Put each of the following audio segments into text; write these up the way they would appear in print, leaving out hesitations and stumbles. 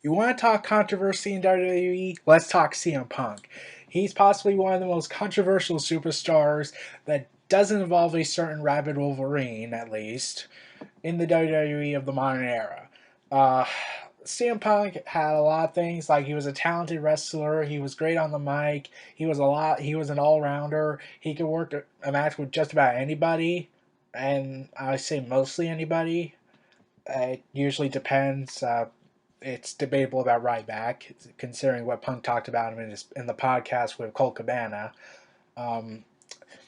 You want to talk controversy in WWE? Let's talk CM Punk. He's possibly one of the most controversial superstars that doesn't involve a certain rabid Wolverine, at least, in the WWE of the modern era. Uh, CM Punk had a lot of things. Like, he was a talented wrestler. He was great on the mic. He was an all rounder. He could work a match with just about anybody, and I say mostly anybody. It usually depends. It's debatable about Ryback, considering what Punk talked about him in the podcast with Colt Cabana. Um,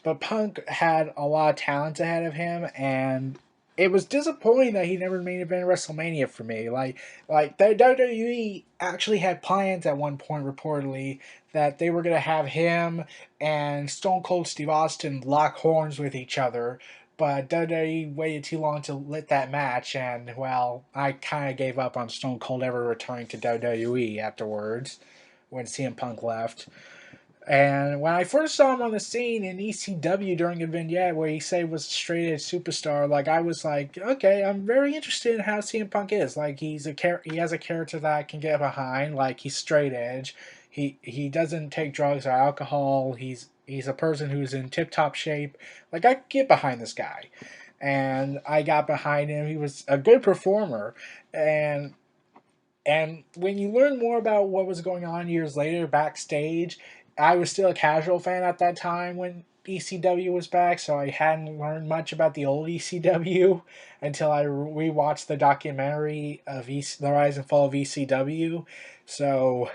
but Punk had a lot of talent ahead of him, and it was disappointing that he never main evented WrestleMania for me. Like the WWE actually had plans at one point, reportedly, that they were going to have him and Stone Cold Steve Austin lock horns with each other. But WWE waited too long to let that match, and well, I kind of gave up on Stone Cold ever returning to WWE afterwards when CM Punk left. And when I first saw him on the scene in ECW during a vignette where he said he was straight edge superstar, like I was like, okay, I'm very interested in how CM Punk is. Like he has a character that I can get behind. Like he's straight edge. He doesn't take drugs or alcohol. He's a person who's in tip top shape. Like I could get behind this guy, and I got behind him. He was a good performer, and when you learn more about what was going on years later backstage, I was still a casual fan at that time when ECW was back, so I hadn't learned much about the old ECW until I rewatched the documentary of The Rise and Fall of ECW. So,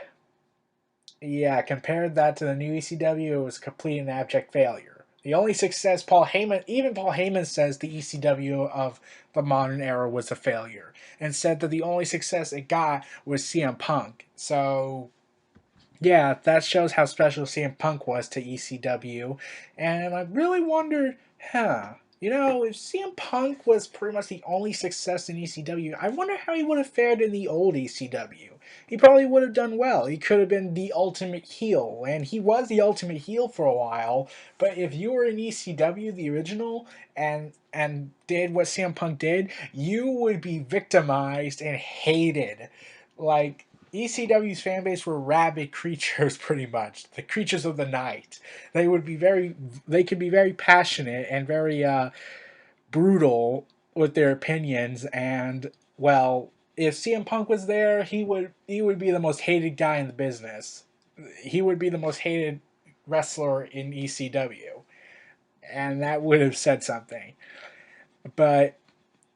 yeah, compared that to the new ECW, it was a complete and abject failure. The only success even Paul Heyman says the ECW of the modern era was a failure, and said that the only success it got was CM Punk. So, yeah, that shows how special CM Punk was to ECW. And I really wondered, if CM Punk was pretty much the only success in ECW, I wonder how he would have fared in the old ECW. He probably would have done well. He could have been the ultimate heel, and he was the ultimate heel for a while. But if you were in ECW, the original, and did what CM Punk did, you would be victimized and hated. Like, ECW's fan base were rabid creatures, pretty much the creatures of the night. They could be very passionate and very brutal with their opinions. And well, if CM Punk was there, he would be the most hated guy in the business. He would be the most hated wrestler in ECW, and that would have said something. But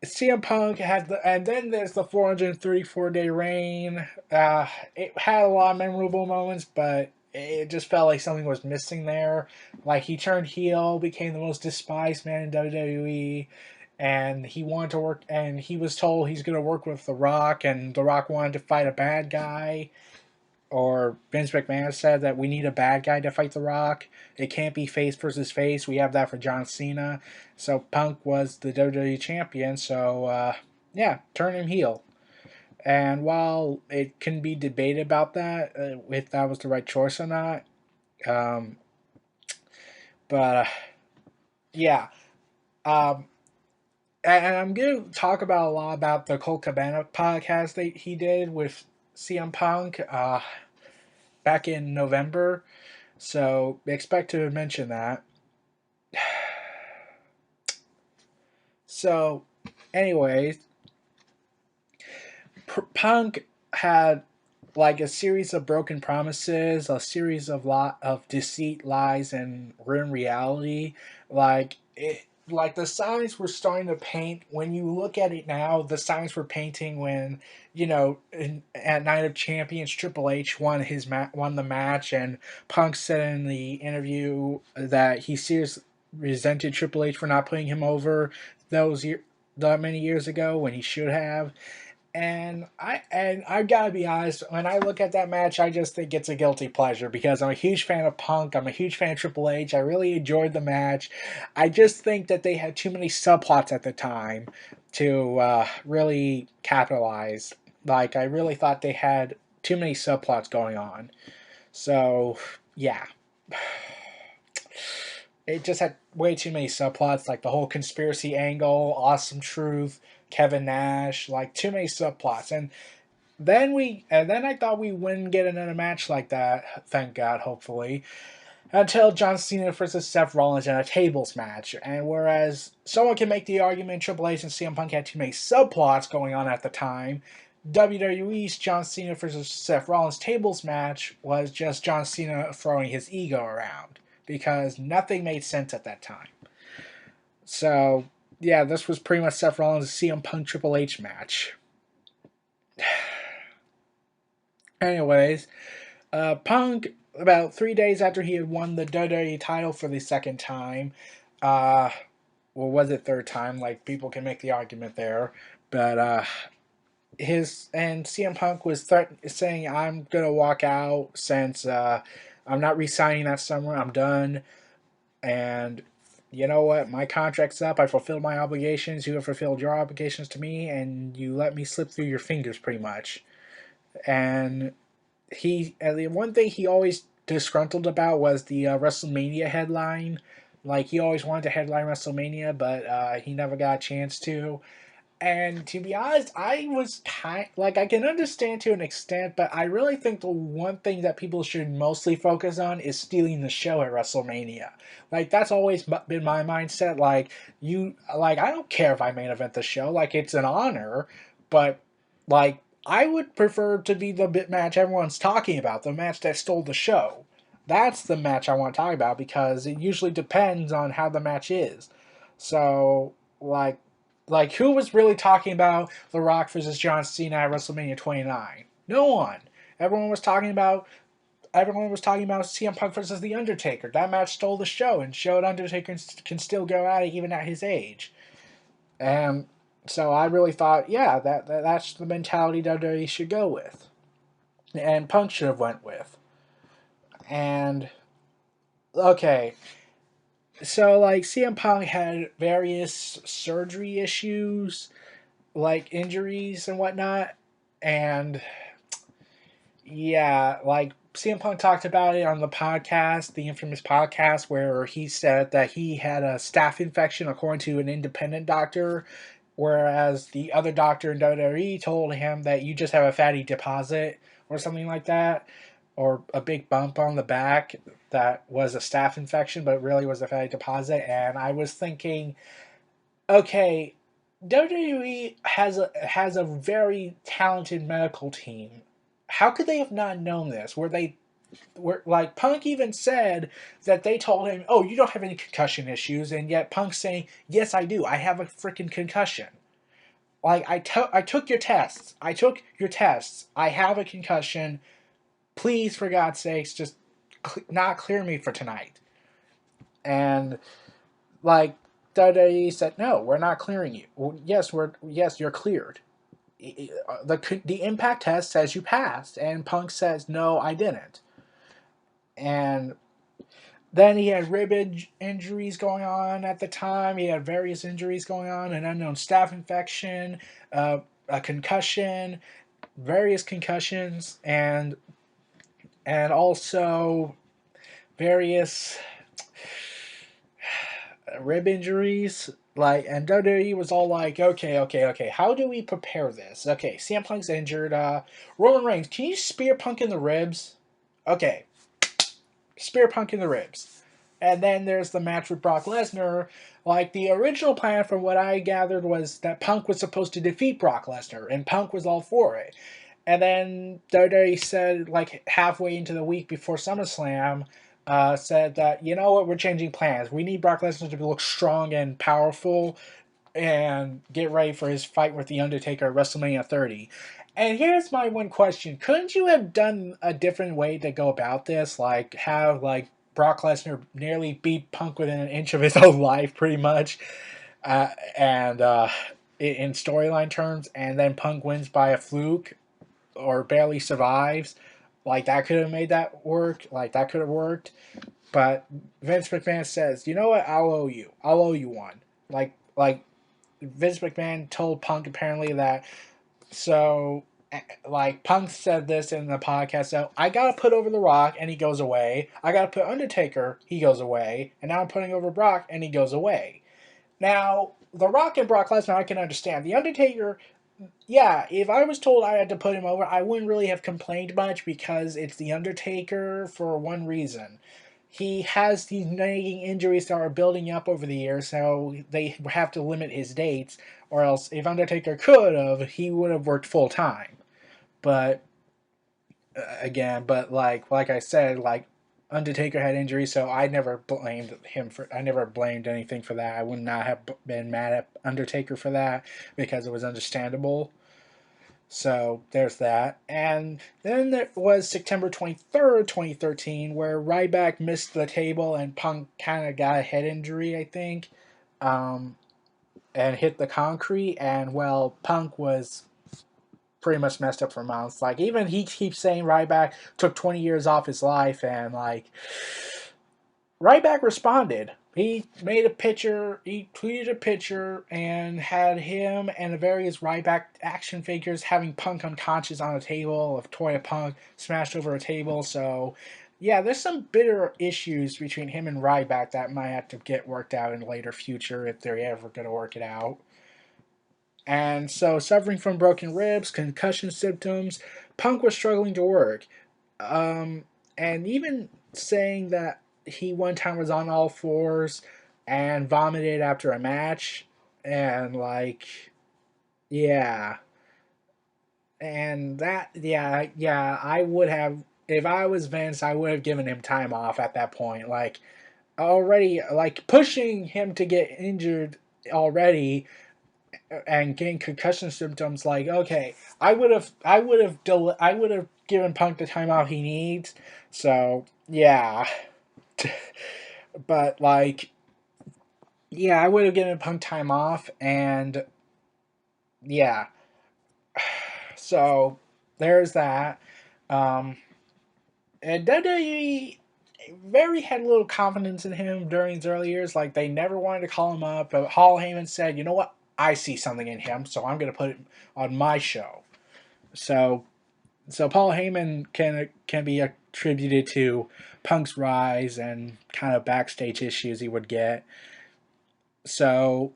CM Punk had and then there's the 434-day reign. It had a lot of memorable moments, but it just felt like something was missing there. Like he turned heel, became the most despised man in WWE, and he wanted to work. And he was told he's going to work with The Rock, and The Rock wanted to fight a bad guy, or Vince McMahon said that we need a bad guy to fight The Rock. It can't be face versus face. We have that for John Cena. So Punk was the WWE champion. So yeah, turn him heel. And while it can be debated about that, if that was the right choice or not, um, but yeah, um, and I'm going to talk about a lot about the Colt Cabana podcast that he did with CM Punk back in November. So expect to mention that. So, anyways, Punk had like a series of broken promises, a series of deceit, lies, and ruined reality. Like the signs were starting to paint. When you look at it now, the signs were painting when at Night of Champions, Triple H won the match, and Punk said in the interview that he seriously resented Triple H for not putting him over that many years ago when he should have. And I gotta be honest, when I look at that match, I just think it's a guilty pleasure because I'm a huge fan of Punk. I'm a huge fan of Triple H. I really enjoyed the match. I just think that they had too many subplots at the time to really capitalize. Like I really thought they had too many subplots going on. So yeah, it just had way too many subplots, like the whole conspiracy angle, Awesome Truth, Kevin Nash, like too many subplots. And then I thought we wouldn't get another match like that. Thank God, hopefully, until John Cena versus Seth Rollins in a tables match. And whereas someone can make the argument Triple H and CM Punk had too many subplots going on at the time, WWE's John Cena versus Seth Rollins tables match was just John Cena throwing his ego around because nothing made sense at that time. So, yeah, this was pretty much Seth Rollins' CM Punk Triple H match. Anyways, Punk, about 3 days after he had won the WWE title for the second time, uh, well, was it third time? Like, people can make the argument there. But, CM Punk was saying, I'm going to walk out since I'm not re signing that summer. I'm done. And you know what? My contract's up. I fulfilled my obligations. You have fulfilled your obligations to me, and you let me slip through your fingers pretty much. And the one thing he always disgruntled about was the WrestleMania headline. Like, he always wanted to headline WrestleMania, but he never got a chance to. And to be honest, I was I can understand to an extent, but I really think the one thing that people should mostly focus on is stealing the show at WrestleMania. Like, that's always been my mindset. I don't care if I main event the show. Like, it's an honor, but like, I would prefer to be the bit match everyone's talking about, the match that stole the show. That's the match I want to talk about because it usually depends on how the match is. So, who was really talking about The Rock versus John Cena at WrestleMania 29? No one. Everyone was talking about CM Punk versus The Undertaker. That match stole the show and showed Undertaker can still go at it even at his age. And so I really thought, yeah, that's the mentality WWE should go with, and Punk should have went with. And okay, so CM Punk had various surgery issues, like injuries and whatnot, and yeah, CM Punk talked about it on the podcast, the infamous podcast, where he said that he had a staph infection according to an independent doctor, whereas the other doctor in WWE told him that you just have a fatty deposit or something like that, or a big bump on the back that was a staph infection, but really was a fatty deposit. And I was thinking, okay, WWE has a very talented medical team. How could they have not known this? Punk even said that they told him, "Oh, you don't have any concussion issues," and yet Punk's saying, "Yes, I do. I have a freaking concussion. I took your tests. I took your tests. I have a concussion. Please, for God's sakes, just not clear me for tonight." And WWE said, "No, we're not clearing you." Well, yes, you're cleared. The impact test says you passed, and Punk says, "No, I didn't." And then he had rib injuries going on at the time. He had various injuries going on, an unknown staph infection, a concussion, various concussions, and also various rib injuries. And WWE was all like, okay, how do we prepare this? Okay, CM Punk's injured. Roman Reigns, can you spear Punk in the ribs? Okay, spear Punk in the ribs. And then there's the match with Brock Lesnar. The original plan, from what I gathered, was that Punk was supposed to defeat Brock Lesnar, and Punk was all for it. And then WWE said, halfway into the week before SummerSlam, said that, you know what, we're changing plans. We need Brock Lesnar to look strong and powerful and get ready for his fight with The Undertaker at WrestleMania 30. And here's my one question. Couldn't you have done a different way to go about this? Have, Brock Lesnar nearly beat Punk within an inch of his own life, pretty much, and in storyline terms, and then Punk wins by a fluke or barely survives. That could have made that work. That could have worked. But Vince McMahon says, you know what? I'll owe you one. Vince McMahon told Punk apparently that. So, Punk said this in the podcast. So, I gotta put over The Rock, and he goes away. I gotta put Undertaker, he goes away. And now I'm putting over Brock, and he goes away. Now, The Rock and Brock Lesnar, I can understand. The Undertaker, Yeah, if I was told I had to put him over, I wouldn't really have complained much because it's The Undertaker for one reason. He has these nagging injuries that are building up over the years, so they have to limit his dates, or else if Undertaker could have, he would have worked full time. But again, but like I said, like Undertaker had injuries, so I never blamed him for. I never blamed anything for that. I would not have been mad at Undertaker for that because it was understandable. So there's that. And then there was September 23rd, 2013, where Ryback missed the table and Punk kind of got a head injury, I think, um, and hit the concrete. And, well, Punk was pretty much messed up for months. Like, even he keeps saying Ryback took 20 years off his life, and, like, Ryback responded. He made a picture, he tweeted a picture, and had him and the various Ryback action figures having Punk unconscious on a table, of toy of Punk smashed over a table. So, yeah, there's some bitter issues between him and Ryback that might have to get worked out in the later future if they're ever going to work it out. And so, suffering from broken ribs, concussion symptoms, Punk was struggling to work. Um, and even saying that he one time was on all fours and vomited after a match, and like, yeah, and that, yeah, I would have, if I was Vince, I would have given him time off at that point. Like, already, like, pushing him to get injured already and getting concussion symptoms, like, okay, I would have given Punk the time off he needs. So yeah, but like, yeah, I would have given Punk time off, and yeah, so there's that. Um, and WWE very had little confidence in him during his early years. Like, they never wanted to call him up, but Hall Heyman said, "You know what? I see something in him, so I'm going to put it on my show." So Paul Heyman can be attributed to Punk's rise and kind of backstage issues he would get. So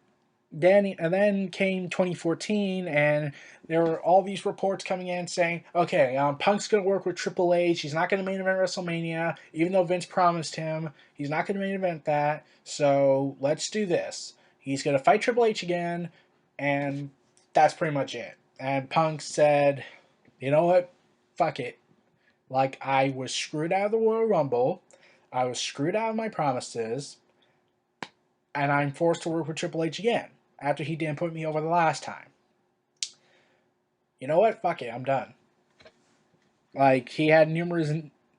then came 2014, and there were all these reports coming in saying, okay, Punk's going to work with Triple H. He's not going to main event WrestleMania, even though Vince promised him. He's not going to main event that. So let's do this. He's going to fight Triple H again, and that's pretty much it. And Punk said, you know what? Fuck it. Like, I was screwed out of the Royal Rumble. I was screwed out of my promises. And I'm forced to work with Triple H again after he didn't put me over the last time. You know what? Fuck it. I'm done. Like, he had numerous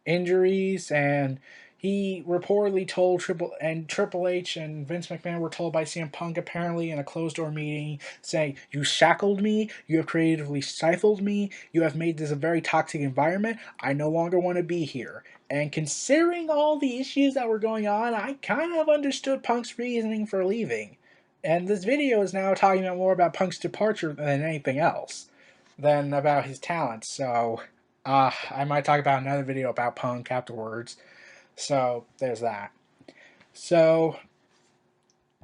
injuries, and he reportedly told Triple H and Vince McMahon were told by CM Punk apparently in a closed door meeting, saying, "You shackled me, you have creatively stifled me, you have made this a very toxic environment. I no longer want to be here." And considering all the issues that were going on, I kind of understood Punk's reasoning for leaving. And this video is now talking about more about Punk's departure than anything else, than about his talents. So I might talk about another video about Punk afterwards. So there's that. So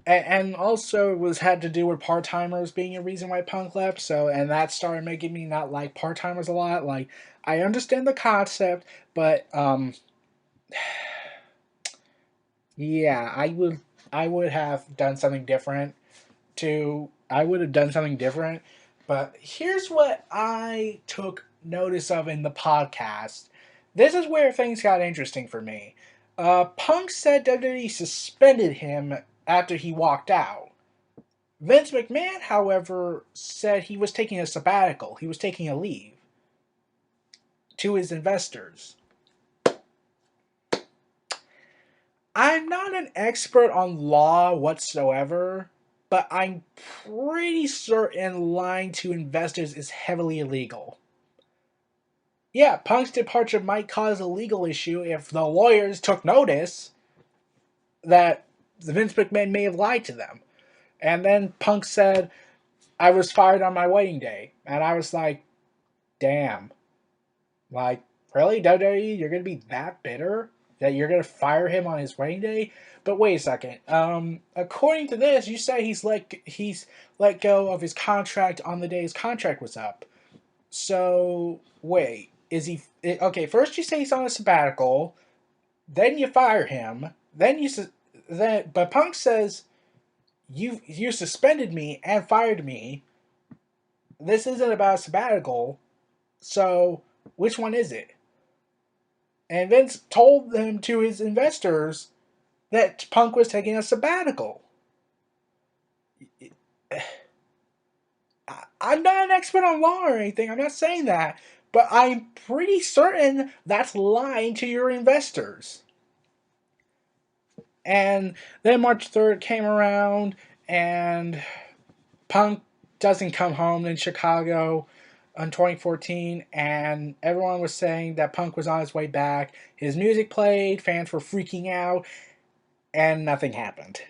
and also it was had to do with part timers being a reason why Punk left. So, and that started making me not like part timers a lot. Like, I understand the concept, but yeah, I would have done something different. I would have done something different. But here's what I took notice of in the podcast. This is where things got interesting for me. Punk said WWE suspended him after he walked out. Vince McMahon, however, said he was taking a sabbatical. He was taking a leave to his investors. I'm not an expert on law whatsoever, but I'm pretty certain lying to investors is heavily illegal. Yeah, Punk's departure might cause a legal issue if the lawyers took notice that Vince McMahon may have lied to them. And then Punk said, I was fired on my wedding day. And I was like, damn. Like, really, WWE, you're going to be that bitter? That you're gonna fire him on his wedding day? But wait a second. According to this, you say he's let go of his contract on the day his contract was up. So wait, is he okay? First you say he's on a sabbatical, then you fire him, but Punk says you suspended me and fired me. This isn't about a sabbatical, so which one is it? And Vince told them to his investors that Punk was taking a sabbatical. I'm not an expert on law or anything. I'm not saying that. But I'm pretty certain that's lying to your investors. And then March 3rd came around, and Punk doesn't come home in Chicago in 2014, and everyone was saying that Punk was on his way back. His music played, fans were freaking out, and nothing happened.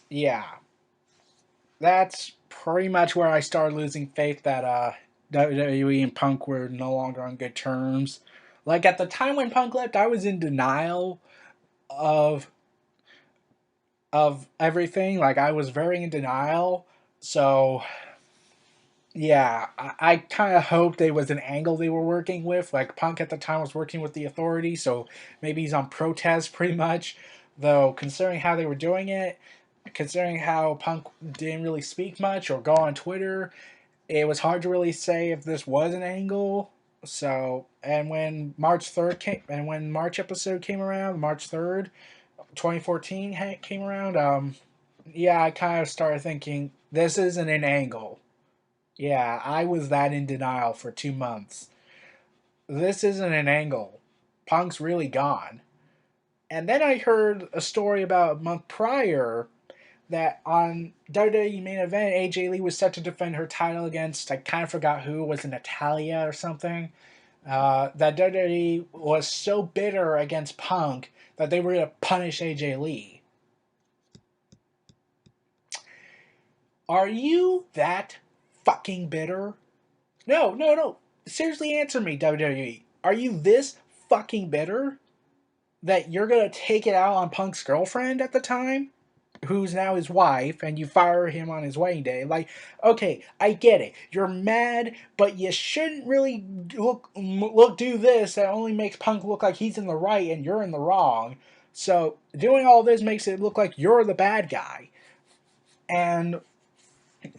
Yeah. That's pretty much where I started losing faith that WWE and Punk were no longer on good terms. Like at the time when Punk left, I was in denial of everything. Like I was very in denial. So yeah, I kind of hoped it was an angle they were working with. Like Punk at the time was working with the Authority, so maybe he's on protest pretty much. Though considering how they were doing it, considering how Punk didn't really speak much or go on Twitter, it was hard to really say if this was an angle. So, and when March episode came around, March 3rd, 2014 came around, yeah, I kind of started thinking this isn't an angle. Yeah, I was that in denial for 2 months. This isn't an angle. Punk's really gone. And then I heard a story about a month prior that on WWE main event, AJ Lee was set to defend her title against, I kind of forgot who, was it Natalia or something? That WWE was so bitter against Punk that they were going to punish AJ Lee. Are you that fucking bitter? No. Seriously answer me, WWE. Are you this fucking bitter that you're going to take it out on Punk's girlfriend at the time? Who's now his wife, and you fire him on his wedding day. Like, okay, I get it. You're mad, but you shouldn't really do this. That only makes Punk look like he's in the right and you're in the wrong. So doing all this makes it look like you're the bad guy. And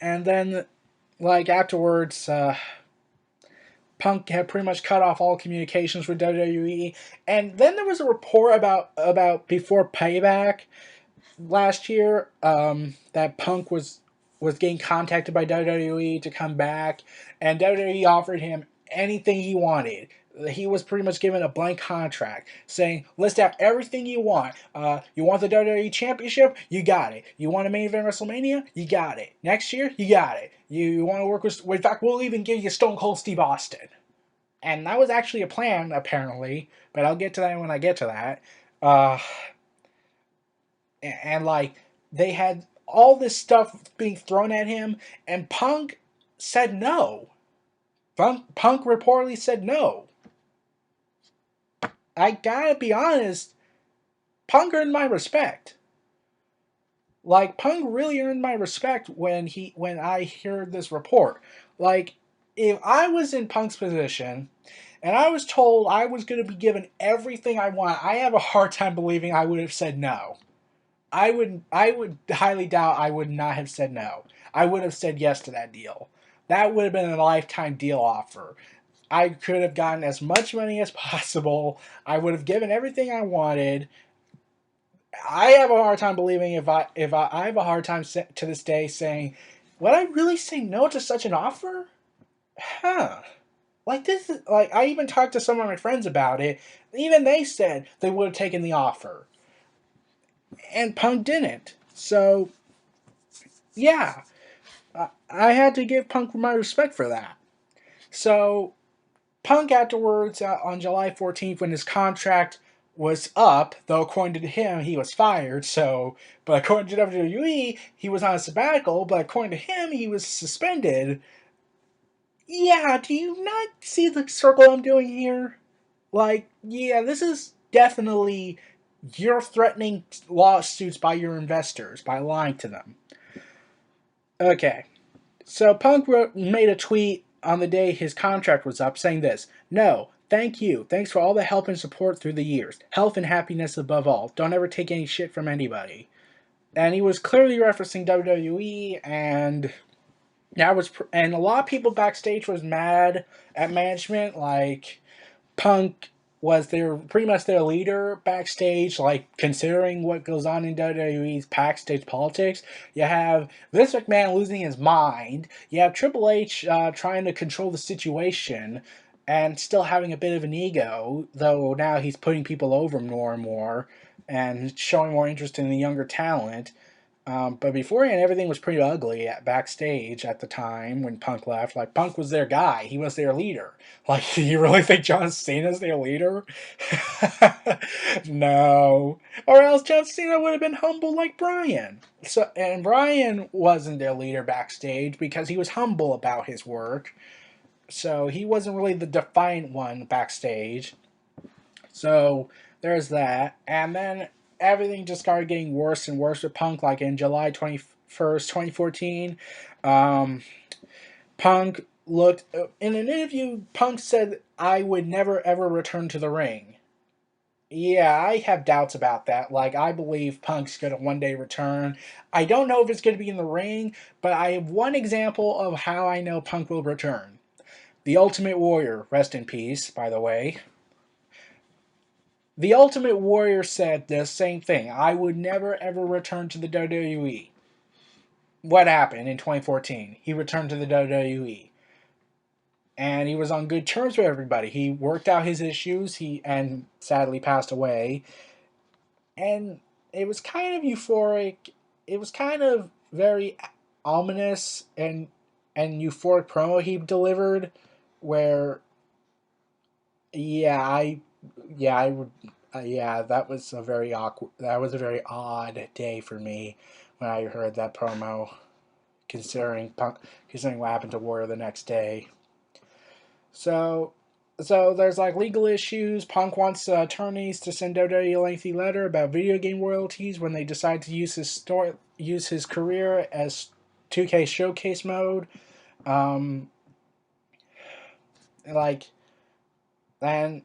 then like afterwards, Punk had pretty much cut off all communications with WWE. And then there was a report about before Payback last year that Punk was getting contacted by WWE to come back, and WWE offered him anything he wanted. He was pretty much given a blank contract saying, list out everything you want. You want the WWE Championship? You got it. You want a main event WrestleMania? You got it. Next year? You got it. You want to work with... In fact, we'll even give you Stone Cold Steve Austin. And that was actually a plan, apparently, but I'll get to that when I get to that. And like they had all this stuff being thrown at him, and Punk said no. Punk reportedly said no. I gotta be honest, Punk earned my respect. Like Punk really earned my respect when I heard this report. Like if I was in Punk's position and I was told I was going to be given everything I want, I have a hard time believing I would have said no. I would highly doubt I would not have said no. I would have said yes to that deal. That would have been a lifetime deal offer. I could have gotten as much money as possible. I would have given everything I wanted. I have a hard time believing if I have a hard time to this day saying, would I really say no to such an offer? Huh. Like this is like I even talked to some of my friends about it. Even they said they would have taken the offer. And Punk didn't. So, yeah, I had to give Punk my respect for that. So, Punk afterwards, on July 14th, when his contract was up, though according to him, he was fired, but according to WWE, he was on a sabbatical, but according to him, he was suspended. Yeah, do you not see the circle I'm doing here? Like, yeah, this is definitely you're threatening lawsuits by your investors by lying to them. Okay, so Punk made a tweet on the day his contract was up saying this: "No, thank you. Thanks for all the help and support through the years. Health and happiness above all. Don't ever take any shit from anybody." And he was clearly referencing WWE, and and a lot of people backstage was mad at management. Like, Punk was their pretty much their leader backstage. Like, considering what goes on in WWE's backstage politics, you have Vince McMahon losing his mind. You have Triple H trying to control the situation and still having a bit of an ego, though now he's putting people over more and more and showing more interest in the younger talent. But beforehand, everything was pretty ugly at backstage at the time when Punk left. Like, Punk was their guy. He was their leader. Like, you really think John Cena's their leader? No. Or else John Cena would have been humble like Bryan. And Bryan wasn't their leader backstage because he was humble about his work. So he wasn't really the defiant one backstage. So there's that. And then everything just started getting worse and worse with Punk. Like in July 21st, 2014, um, Punk looked in an interview. Punk said, "I would never ever return to the ring." Yeah, I have doubts about that. Like, I believe Punk's going to one day return. I don't know if it's going to be in the ring, but I have one example of how I know Punk will return. The Ultimate Warrior, rest in peace, by the way. The Ultimate Warrior said the same thing. I would never ever return to the WWE. What happened in 2014? He returned to the WWE. And he was on good terms with everybody. He worked out his issues. He and sadly passed away. And it was kind of euphoric. It was kind of very ominous and euphoric promo he delivered where yeah, I would yeah, that was a very awkward. That was a very odd day for me when I heard that promo, considering what happened to Warrior the next day. So, so there's like legal issues. Punk wants attorneys to send WWE a lengthy letter about video game royalties when they decide to use his career as 2K showcase mode. Um, like, and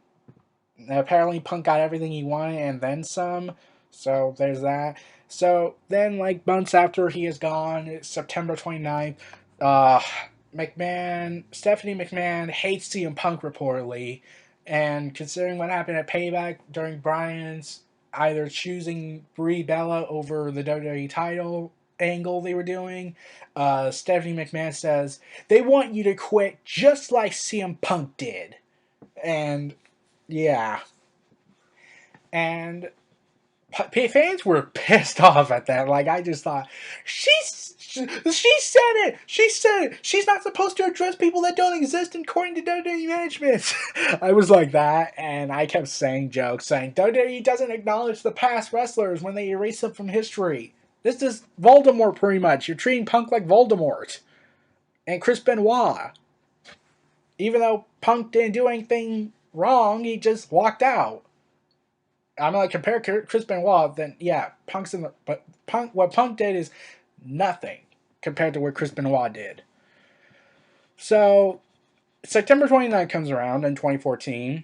apparently Punk got everything he wanted and then some. So there's that. So then, like, months after he is gone, it's September 29th, uh, Stephanie McMahon hates CM Punk reportedly. And considering what happened at Payback during Bryan's either choosing Brie Bella over the WWE title angle they were doing, Stephanie McMahon says, "They want you to quit just like CM Punk did." And yeah, and fans were pissed off at that. Like, I just thought, she said it. She said it. She's not supposed to address people that don't exist according to WWE management. I was like that, and I kept saying jokes, saying WWE doesn't acknowledge the past wrestlers when they erase them from history. This is Voldemort, pretty much. You're treating Punk like Voldemort and Chris Benoit. Even though Punk didn't do anything wrong, he just walked out. I'm gonna compare Chris Benoit, then yeah, Punk's in the but Punk. What Punk did is nothing compared to what Chris Benoit did. So September 29th comes around in 2014,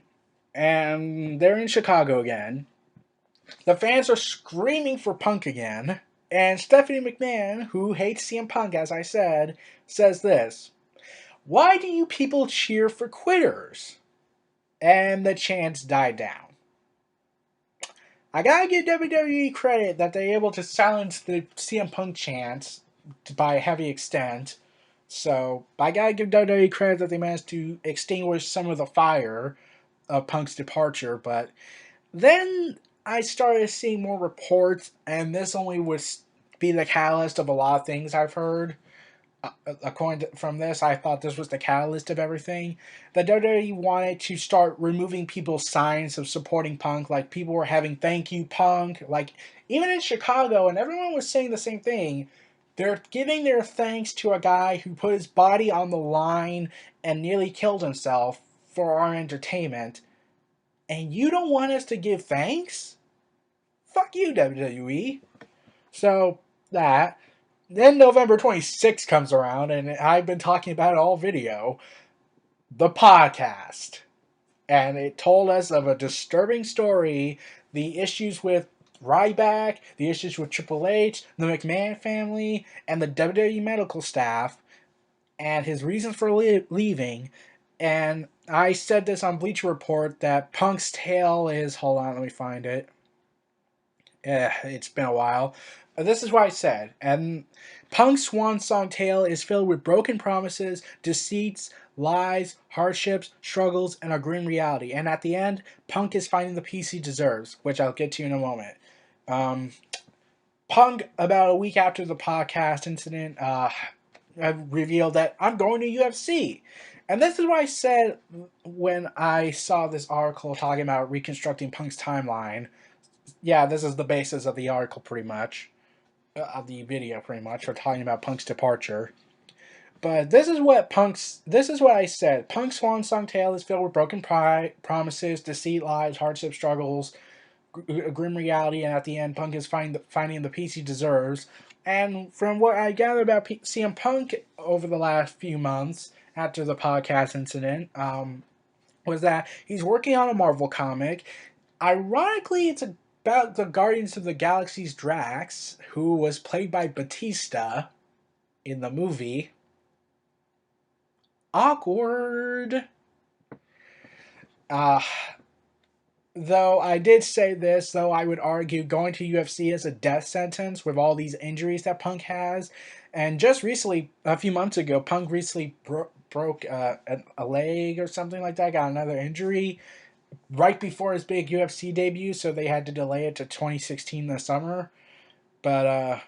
and they're in Chicago again. The fans are screaming for Punk again, and Stephanie McMahon, who hates CM Punk, as I said, says this: "Why do you people cheer for quitters?" And the chants died down. I gotta give WWE credit that they're able to silence the CM Punk chants by a heavy extent. So I gotta give WWE credit that they managed to extinguish some of the fire of Punk's departure. But then I started seeing more reports, and this only would be the catalyst of a lot of things I've heard. From this, I thought this was the catalyst of everything. The WWE wanted to start removing people's signs of supporting Punk. Like, people were having "Thank you, Punk." Like, even in Chicago, and everyone was saying the same thing. They're giving their thanks to a guy who put his body on the line and nearly killed himself for our entertainment. And you don't want us to give thanks? Fuck you, WWE. So, that. Then November 26th comes around, and I've been talking about it all video. The podcast. And it told us of a disturbing story, the issues with Ryback, the issues with Triple H, the McMahon family, and the WWE medical staff, and his reasons for leaving. And I said this on Bleacher Report that Punk's tale is. Hold on, let me find it. It's been a while. This is what I said. And Punk's swan song tale is filled with broken promises, deceits, lies, hardships, struggles, and a grim reality. And at the end, Punk is finding the peace he deserves, which I'll get to in a moment. Punk, about a week after the podcast incident, revealed that I'm going to UFC. And this is what I said when I saw this article talking about reconstructing Punk's timeline. Yeah, this is the basis of the article pretty much. Of the video pretty much. We're talking about Punk's departure. But this is what I said. Punk's swan song tale is filled with broken promises, deceit, lies, hardship, struggles, grim reality, and at the end, Punk is finding the peace he deserves. And from what I gathered about CM Punk over the last few months after the podcast incident, was that he's working on a Marvel comic. Ironically, it's about the Guardians of the Galaxy's Drax, who was played by Batista in the movie. Awkward. Though I did say this, though I would argue going to UFC is a death sentence with all these injuries that Punk has. And just recently, a few months ago, Punk recently broke a leg or something like that, got another injury right before his big UFC debut, so they had to delay it to 2016 this summer. But,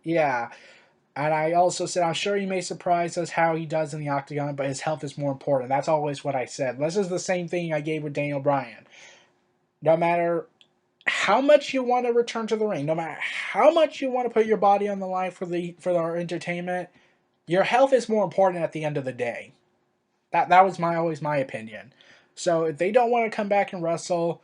yeah. And I also said, I'm sure he may surprise us how he does in the octagon, but his health is more important. That's always what I said. This is the same thing I gave with Daniel Bryan. No matter how much you want to return to the ring, no matter how much you want to put your body on the line for our entertainment, your health is more important at the end of the day. That was always my opinion. So if they don't want to come back and wrestle,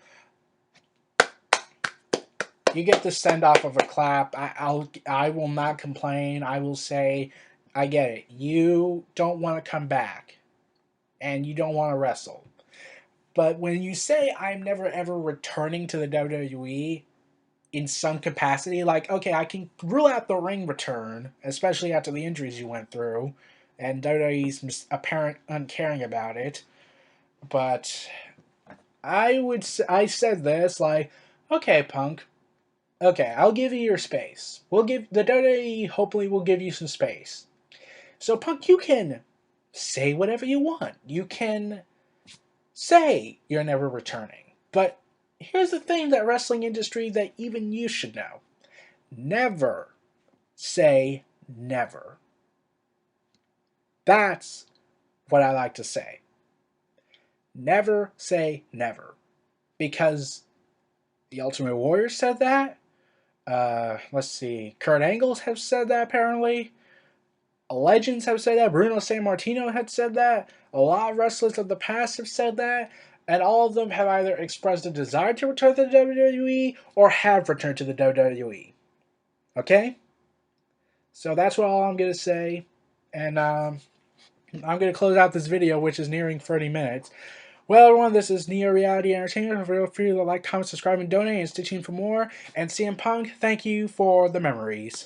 you get the send off of a clap. I will not complain. I will say, I get it. You don't want to come back, and you don't want to wrestle. But when you say I'm never ever returning to the WWE in some capacity, like, okay, I can rule out the ring return, especially after the injuries you went through, and WWE's apparent uncaring about it. But I said this, like, okay, Punk. Okay, I'll give you your space. We'll give the WWE, hopefully will give you some space. So Punk, you can say whatever you want. You can say you're never returning. But here's the thing, that wrestling industry that even you should know. Never say never. That's what I like to say. Never say never. Because the Ultimate Warrior said that. Let's see. Kurt Angles have said that apparently. Legends have said that. Bruno Sammartino had said that. A lot of wrestlers of the past have said that. And all of them have either expressed a desire to return to the WWE or have returned to the WWE. Okay? So that's all I'm going to say. And I'm going to close out this video, which is nearing 30 minutes. Well, everyone, this is Neo Reality Entertainment. Feel free to like, comment, subscribe, and donate, and stay tuned for more. And CM Punk, thank you for the memories.